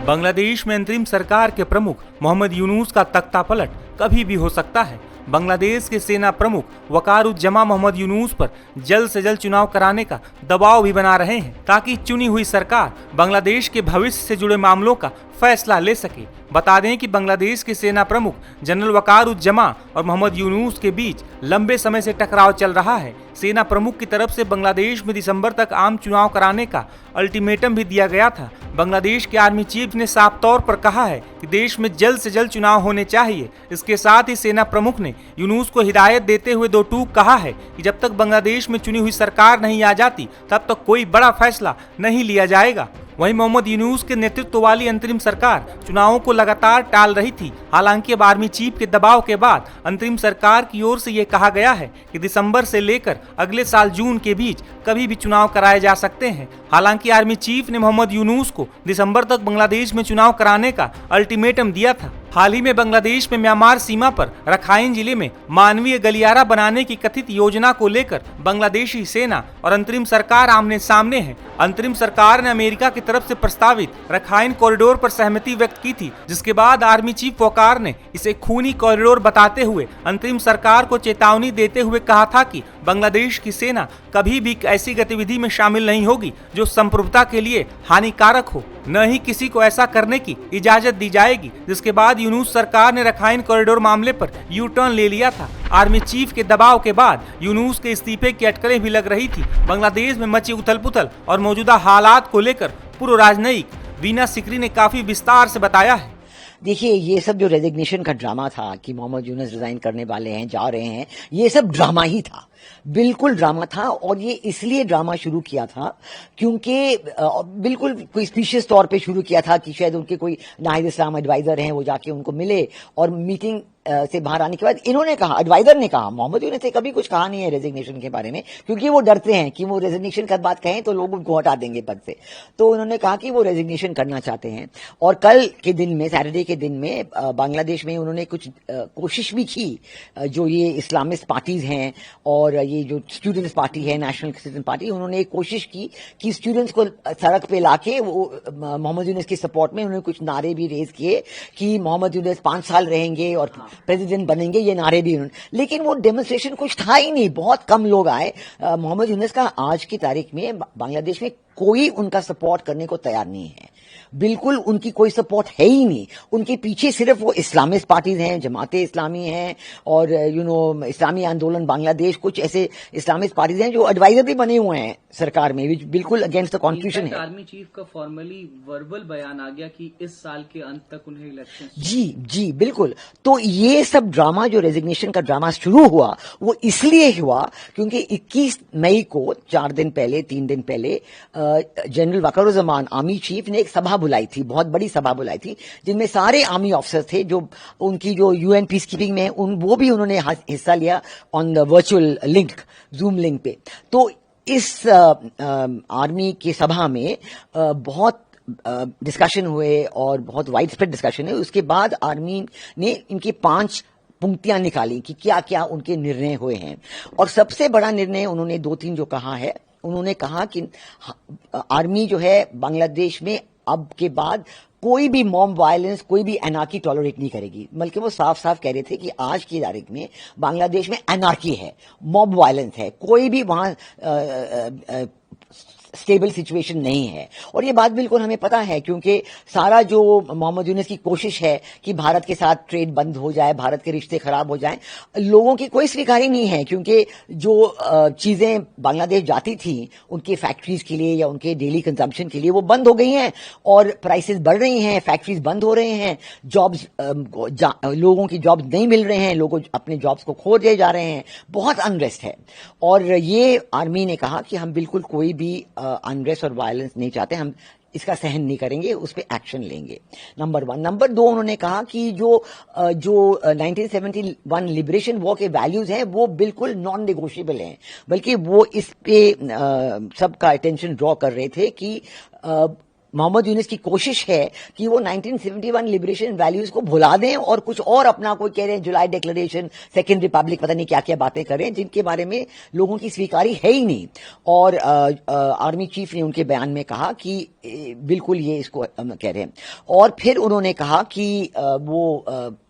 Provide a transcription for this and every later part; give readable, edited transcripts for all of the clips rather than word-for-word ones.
बांग्लादेश में अंतरिम सरकार के प्रमुख मोहम्मद यूनुस का तख्ता पलट कभी भी हो सकता है। बांग्लादेश के सेना प्रमुख वकारुज्जमा मोहम्मद यूनुस पर जल्द से जल्द चुनाव कराने का दबाव भी बना रहे हैं ताकि चुनी हुई सरकार बांग्लादेश के भविष्य से जुड़े मामलों का फैसला ले सके। बता दें कि बांग्लादेश के सेना प्रमुख जनरल वकारुज्जमा और मोहम्मद यूनुस के बीच लंबे समय से टकराव चल रहा है। सेना प्रमुख की तरफ से बांग्लादेश में दिसंबर तक आम चुनाव कराने का अल्टीमेटम भी दिया गया था। बांग्लादेश के आर्मी चीफ ने साफ तौर पर कहा है कि देश में जल्द से जल्द चुनाव होने चाहिए। इसके साथ ही सेना प्रमुख ने यूनुस को हिदायत देते हुए दो टूक कहा है कि जब तक बांग्लादेश में चुनी हुई सरकार नहीं आ जाती तब तक कोई बड़ा फैसला नहीं लिया जाएगा। वहीं मोहम्मद यूनुस के नेतृत्व वाली अंतरिम सरकार चुनावों को लगातार टाल रही थी। हालांकि अब आर्मी चीफ के दबाव के बाद अंतरिम सरकार की ओर से ये कहा गया है कि दिसंबर से लेकर अगले साल जून के बीच कभी भी चुनाव कराए जा सकते हैं। हालांकि आर्मी चीफ ने मोहम्मद यूनुस को दिसंबर तक बांग्लादेश में चुनाव कराने का अल्टीमेटम दिया था। हाल ही में बांग्लादेश में म्यांमार सीमा पर रखाइन जिले में मानवीय गलियारा बनाने की कथित योजना को लेकर बांग्लादेशी सेना और अंतरिम सरकार आमने सामने है। अंतरिम सरकार ने अमेरिका की तरफ से प्रस्तावित रखाइन कॉरिडोर पर सहमति व्यक्त की थी, जिसके बाद आर्मी चीफ वकार ने इसे खूनी कॉरिडोर बताते हुए अंतरिम सरकार को चेतावनी देते हुए कहा था कि बांग्लादेश की सेना कभी भी ऐसी गतिविधि में शामिल नहीं होगी जो संप्रभुता के लिए हानिकारक हो, न ही किसी को ऐसा करने की इजाजत दी जाएगी। जिसके बाद यूनुस सरकार ने रखाइन कॉरिडोर मामले पर यू टर्न ले लिया था। आर्मी चीफ के दबाव के बाद यूनुस के इस्तीफे की अटकलें भी लग रही थी। बांग्लादेश में मची उथल पुथल और मौजूदा हालात को लेकर पूर्व राजनयिक वीना सिकरी ने काफी विस्तार से बताया है। देखिए, ये सब जो रेजिग्नेशन का ड्रामा था कि मोहम्मद यूनुस रिजाइन करने वाले हैं, जा रहे हैं, ये सब ड्रामा ही था, बिल्कुल ड्रामा था। और ये इसलिए ड्रामा शुरू किया था क्योंकि बिल्कुल कोई स्पीशियस तौर पे शुरू किया था कि शायद उनके कोई नाहिद इस्लाम एडवाइजर हैं, वो जाके उनको मिले और मीटिंग से बाहर आने के बाद इन्होंने कहा, एडवाइजर ने कहा, मोहम्मद यूनुस ने कभी कुछ कहा नहीं है रेजिग्नेशन के बारे में, क्योंकि वो डरते हैं कि वो रेजिग्नेशन का बात कहें तो लोग उनको हटा देंगे पद से। तो उन्होंने कहा कि वो रेजिग्नेशन करना चाहते हैं। और कल के दिन में, सैटरडे के दिन में बांग्लादेश में उन्होंने कुछ कोशिश भी की, जो ये इस्लामिस्ट पार्टीज हैं और ये जो स्टूडेंट्स पार्टी है, नेशनल क्रिश्चियन पार्टी, उन्होंने एक कोशिश की कि स्टूडेंट्स को सड़क पे लाके वो मोहम्मद यूनुस के सपोर्ट में उन्होंने कुछ नारे भी रेज किए कि मोहम्मद यूनुस 5 साल रहेंगे और प्रेसिडेंट बनेंगे, ये नारे भी उन्होंने। लेकिन वो डेमोन्स्ट्रेशन कुछ था ही नहीं, बहुत कम लोग आए। मोहम्मद यूनुस का आज की तारीख में बांग्लादेश में कोई उनका सपोर्ट करने को तैयार नहीं है, बिल्कुल उनकी कोई सपोर्ट है ही नहीं। उनके पीछे सिर्फ वो इस्लामिस्ट पार्टीज हैं, जमाते इस्लामी हैं और इस्लामी आंदोलन बांग्लादेश, कुछ ऐसे इस्लामिस्ट पार्टीज हैं जो एडवाइजर भी बने हुए हैं सरकार में, बिल्कुल अगेंस्ट द कॉन्स्टिट्यूशन है। आर्मी चीफ का फॉर्मली वर्बल बयान आ गया कि इस साल के अंत तक उन्हें इलेक्शन। जी बिल्कुल। तो ये सब ड्रामा, जो रेजिग्नेशन का ड्रामा शुरू हुआ, वो इसलिए हुआ क्योंकि 21 मई को 3 दिन पहले जनरल वकारुज्जमा आर्मी चीफ ने एक सभा बुलाई थी, बहुत बड़ी सभा बुलाई थी, जिनमें सारे आर्मी ऑफिसर्स थे जो उनकी जो यूएन पीस कीपिंग में वो भी उन्होंने हिस्सा लिया on the virtual link, zoom link पे। तो इस आर्मी की सभा में बहुत डिस्कशन हुए और बहुत वाइड स्प्रेड डिस्कशन है। उसके बाद आर्मी ने इनकी 5 पंक्तियां निकाली कि क्या क्या उनके निर्णय हुए हैं। और सबसे बड़ा निर्णय उन्होंने 2-3 जो कहा है, उन्होंने कहा कि आर्मी जो है बांग्लादेश में अब के बाद कोई भी मॉब वायलेंस, कोई भी एनार्की टॉलरेट नहीं करेगी। बल्कि वो साफ साफ कह रहे थे कि आज की तारीख में बांग्लादेश में एनार्की है, मॉब वायलेंस है, कोई भी वहां स्टेबल सिचुएशन नहीं है। और ये बात बिल्कुल हमें पता है क्योंकि सारा जो मोहम्मद यूनुस की कोशिश है कि भारत के साथ ट्रेड बंद हो जाए, भारत के रिश्ते खराब हो जाएं, लोगों की कोई स्वीकारी नहीं है। क्योंकि जो चीजें बांग्लादेश जाती थी उनके फैक्ट्रीज के लिए या उनके डेली कंजम्पशन के लिए, वो बंद हो गई हैं और प्राइसेस बढ़ रही हैं, फैक्ट्रीज बंद हो रहे हैं, जॉब्स, लोगों की जॉब्स नहीं मिल रहे हैं, लोग अपने जॉब्स को खो दिए जा रहे हैं, बहुत अनरेस्ट है। और ये आर्मी ने कहा कि हम बिल्कुल कोई भी अनरेस्ट और वायलेंस नहीं चाहते, हम इसका सहन नहीं करेंगे, उस पर एक्शन लेंगे। नंबर 1। नंबर 2, उन्होंने कहा कि जो 1971 लिबरेशन वॉर के वैल्यूज हैं वो बिल्कुल नॉन नेगोशिएबल हैं। बल्कि वो इस पे सबका अटेंशन ड्रॉ कर रहे थे कि मोहम्मद यूनुस की कोशिश है कि वो 1971 लिबरेशन वैल्यूज को भुला दें और कुछ और अपना कोई कह रहे हैं जुलाई डिक्लेरेशन, सेकेंड रिपब्लिक, पता नहीं क्या क्या बातें करें जिनके बारे में लोगों की स्वीकारी है ही नहीं। और आर्मी चीफ ने उनके बयान में कहा कि बिल्कुल ये इसको कह रहे हैं। और फिर उन्होंने कहा कि वो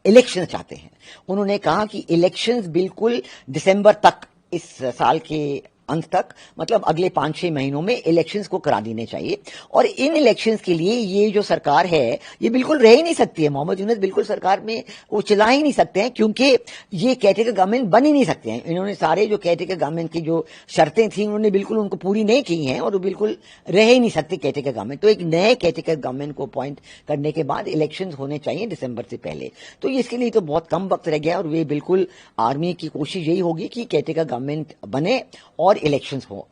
इलेक्शन चाहते हैं। उन्होंने कहा कि इलेक्शंस बिल्कुल दिसंबर तक, इस साल के अंत तक, मतलब अगले 5-6 महीनों में इलेक्शंस को करा देने चाहिए। और इन इलेक्शंस के लिए ये जो सरकार है ये बिल्कुल रह ही नहीं सकती है। मोहम्मद यूनुस बिल्कुल सरकार में वो चला ही नहीं सकते हैं क्योंकि ये केयरटेकर गवर्नमेंट बन ही नहीं सकते हैं। इन्होंने सारे जो केयरटेकर गवर्नमेंट की जो शर्तें थी उन्होंने बिल्कुल उनको पूरी नहीं की हैं और वो बिल्कुल रह ही नहीं सकते केयरटेकर गवर्नमेंट। तो एक नए केयरटेकर गवर्नमेंट को अपॉइंट करने के बाद इलेक्शंस होने चाहिए दिसंबर से पहले। तो इसके लिए तो बहुत कम वक्त रह गया और वे बिल्कुल, आर्मी की कोशिश यही होगी कि केयरटेकर गवर्नमेंट बने और इलेक्शंस हो।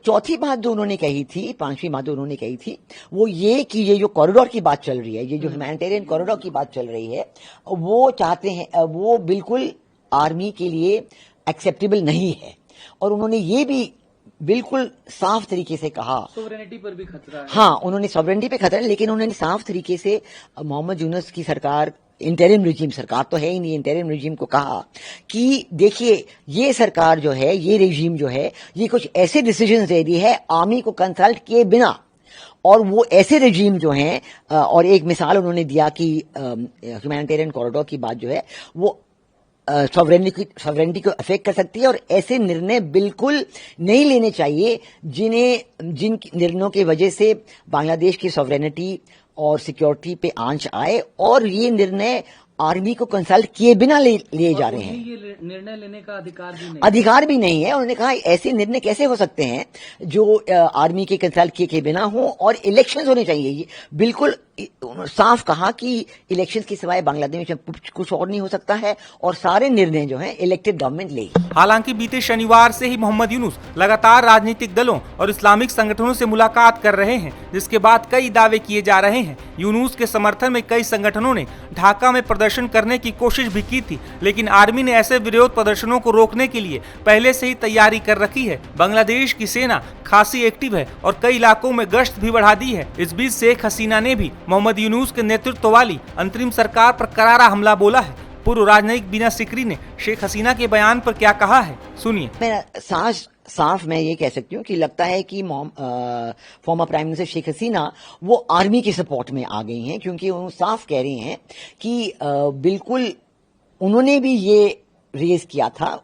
चौथी बात जो उन्होंने कही थी, 5वीं बात जो उन्होंने कही थी, वो ये कि ये जो कॉरिडोर की बात चल रही है, ये जो ह्यूमैनिटेरियन कॉरिडोर की बात चल रही है, वो चाहते हैं, वो बिल्कुल आर्मी के लिए एक्सेप्टेबल नहीं है। और उन्होंने ये भी बिल्कुल साफ तरीके से कहा, सोवरेनिटी पर भी खतरा है। हाँ, उन्होंने सॉवरेनिटी पे खतरा है, लेकिन उन्होंने साफ तरीके से मोहम्मद यूनुस की सरकार, इंटरिम रिजीम, सरकार तो है ही नहीं, इंटरिम रिजीम को कहा कि देखिए ये सरकार जो है, ये रिजीम जो है, ये कुछ ऐसे डिसीजंस दे रही है आर्मी को कंसल्ट किए बिना। और वो ऐसे रिजीम जो हैं, और एक मिसाल उन्होंने दिया कि ह्यूमैनिटेरियन कॉरिडोर की बात जो है वो सॉवरेनिटी को अफेक्ट कर सकती है और ऐसे निर्णय बिल्कुल नहीं लेने चाहिए जिन निर्णयों की वजह से बांग्लादेश की सॉवरेनिटी और सिक्योरिटी पे आंच आए। और ये निर्णय आर्मी को कंसल्ट किए बिना लिए जा रहे हैं। ये निर्णय लेने का अधिकार भी नहीं है। उन्होंने कहा ऐसे निर्णय कैसे हो सकते हैं जो आर्मी के कंसल्ट किए के बिना हो, और इलेक्शंस होने चाहिए। ये बिल्कुल साफ कहा कि इलेक्शंस के सिवाय बांग्लादेश में कुछ और नहीं हो सकता है और सारे निर्णय जो हैं इलेक्टेड गवर्नमेंट लेगी। हालांकि बीते शनिवार से ही मोहम्मद यूनुस लगातार राजनीतिक दलों और इस्लामिक संगठनों से मुलाकात कर रहे हैं, जिसके बाद कई दावे किए जा रहे हैं। यूनुस के समर्थन में कई संगठनों ने ढाका में प्रदर्शन करने की कोशिश भी की थी, लेकिन आर्मी ने ऐसे विरोध प्रदर्शनों को रोकने के लिए पहले से ही तैयारी कर रखी है। बांग्लादेश की सेना खासी एक्टिव है और कई इलाकों में गश्त भी बढ़ा दी है। इस बीच शेख हसीना ने भी मोहम्मद यूनुस के नेतृत्व वाली अंतरिम सरकार पर करारा हमला बोला है। पूर्व राजनयिक बीना सिकरी ने शेख हसीना के बयान पर क्या कहा है, सुनिए। मैं साफ मैं ये कह सकती हूँ कि लगता है कि former prime minister Sheikh Hasina वो आर्मी की सपोर्ट में आ गई हैं, क्योंकि वो साफ कह रही हैं कि बिल्कुल उन्होंने भी ये रेज किया था।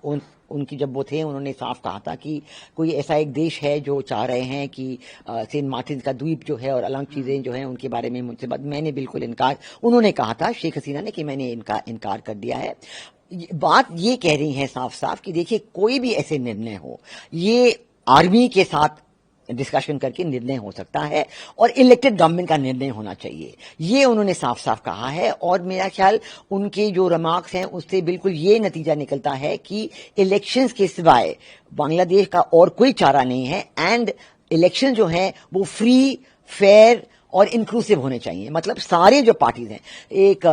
उनकी जब वो थे उन्होंने साफ कहा था कि कोई ऐसा एक देश है जो चाह रहे हैं कि सेंट मार्टिन का द्वीप जो है और अलग चीजें जो हैं उनके बारे में मुझसे बात, मैंने बिल्कुल इनकार, उन्होंने कहा था शेख हसीना ने कि मैंने इनका इनकार कर दिया है। बात ये कह रही है साफ साफ कि देखिए कोई भी ऐसे निर्णय हो, ये आर्मी के साथ डिस्कशन करके निर्णय हो सकता है और इलेक्टेड गवर्नमेंट का निर्णय होना चाहिए, ये उन्होंने साफ साफ कहा है। और मेरा ख्याल उनके जो रिमार्क्स हैं उससे बिल्कुल ये नतीजा निकलता है कि इलेक्शंस के सिवाय बांग्लादेश का और कोई चारा नहीं है। एंड इलेक्शन जो है वो फ्री, फेयर और इंक्लूसिव होने चाहिए। मतलब सारे जो पार्टीज हैं, एक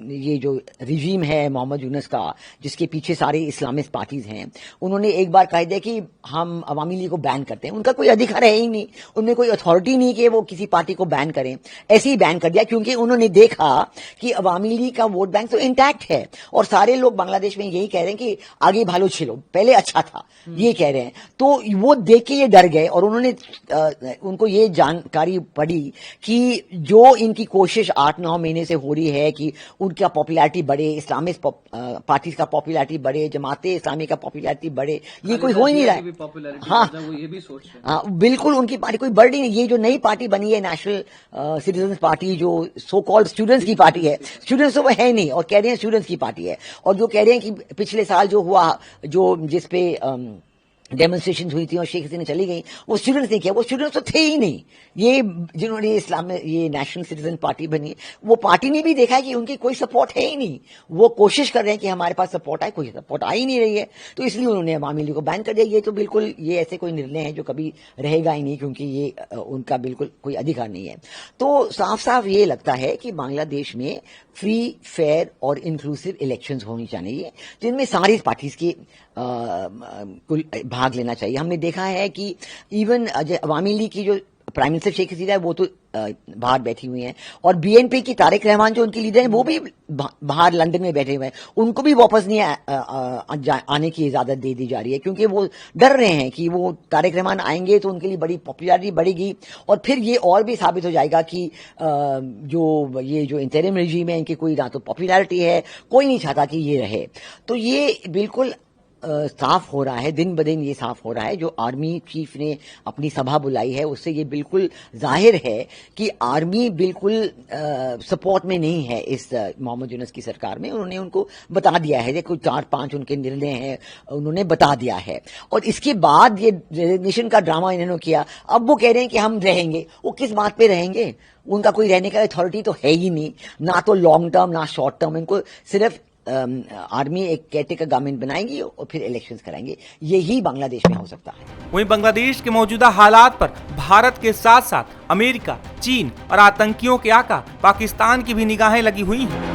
ये जो रिजीम है मोहम्मद यूनुस का, जिसके पीछे सारे इस्लामिस्ट पार्टीज हैं, उन्होंने एक बार कह दिया कि हम अवामी लीग को बैन करते हैं। उनका कोई अधिकार है ही नहीं, उनमें कोई अथॉरिटी नहीं कि वो किसी पार्टी को बैन करें। ऐसे ही बैन कर दिया क्योंकि उन्होंने देखा कि अवामी लीग का वोट बैंक तो इंटैक्ट है और सारे लोग बांग्लादेश में यही कह रहे हैं कि आगे भालो छिलो, पहले अच्छा था, ये कह रहे हैं। तो वो देख के ये डर गए और उन्होंने उनको ये जानकारी पड़ी कि जो इनकी कोशिश 8-9 महीने से हो रही है कि उनका पॉपुलैरिटी बढ़े, इस्लामिक पार्टीज का पॉपुलैरिटी बढ़े, जमाते इस्लामी का पॉपुलैरिटी बढ़े, ये कोई हो ही नहीं रहा है। हाँ, वो ये भी सोच रहे हैं। हाँ, बिल्कुल उनकी पार्टी कोई बढ़ नहीं। ये जो नई पार्टी बनी है नेशनल सिटीजन्स पार्टी, जो सो कॉल्ड स्टूडेंट्स की पार्टी है, स्टूडेंट्स तो वो है नहीं और कह रहे हैं स्टूडेंट्स की पार्टी है। और जो कह रहे हैं कि पिछले साल जो हुआ, जो जिसपे डेमोन्स्ट्रेशन हुई थी और शेख हसीना चली गई, वो स्टूडेंट्स ने किया, वो स्टूडेंट्स तो थे ही नहीं। ये जिन्होंने इस्लाम में ये नेशनल सिटीजन पार्टी बनी, वो पार्टी ने भी देखा है कि उनकी कोई सपोर्ट है ही नहीं। वो कोशिश कर रहे हैं कि हमारे पास सपोर्ट आए, कोई सपोर्ट आ ही नहीं रही है, तो इसलिए उन्होंने अवामी लीग को बैन कर दिया। ये तो बिल्कुल ये ऐसे कोई निर्णय है जो कभी रहेगा ही नहीं, क्योंकि ये उनका बिल्कुल कोई अधिकार नहीं है। तो साफ साफ ये लगता है कि बांग्लादेश में फ्री, फेयर और इंक्लूसिव इलेक्शंस होनी चाहिए, जिनमें सारी पार्टीज के भाग लेना चाहिए। हमने देखा है कि इवन अवामी लीग की जो प्राइम मिनिस्टर शेख हसीना है वो तो बाहर बैठी हुई हैं, और बीएनपी की तारिक रहमान जो उनकी लीडर हैं वो भी बाहर लंदन में बैठे हुए हैं। उनको भी वापस नहीं आने की इजाजत दे दी जा रही है, क्योंकि वो डर रहे हैं कि वो तारिक रहमान आएंगे तो उनके लिए बड़ी पॉपुलैरिटी बढ़ेगी, और फिर ये और भी साबित हो जाएगा कि जो इंटरिम रेजिम है इनकी कोई ना तो पॉपुलैरिटी है, कोई नहीं चाहता कि ये रहे। तो ये बिल्कुल साफ हो रहा है, दिन ब दिन ये साफ हो रहा है। जो आर्मी चीफ ने अपनी सभा बुलाई है उससे ये बिल्कुल जाहिर है कि आर्मी बिल्कुल सपोर्ट में नहीं है इस मोहम्मद यूनुस की सरकार में। उन्होंने उनको बता दिया है, देखो 4-5 उनके निर्णय हैं, उन्होंने बता दिया है। और इसके बाद ये रेजिग्नेशन का ड्रामा इन्होंने किया। अब वो कह रहे हैं कि हम रहेंगे, वो किस बात पे रहेंगे? उनका कोई रहने का अथॉरिटी तो है ही नहीं, ना तो लॉन्ग टर्म ना शॉर्ट टर्म। इनको सिर्फ आर्मी एक केयरटेकर गवर्नमेंट बनाएंगी और फिर इलेक्शंस कराएंगे। यही बांग्लादेश में हो सकता है। वहीं बांग्लादेश के मौजूदा हालात पर भारत के साथ साथ अमेरिका, चीन और आतंकियों के आका पाकिस्तान की भी निगाहें लगी हुई हैं।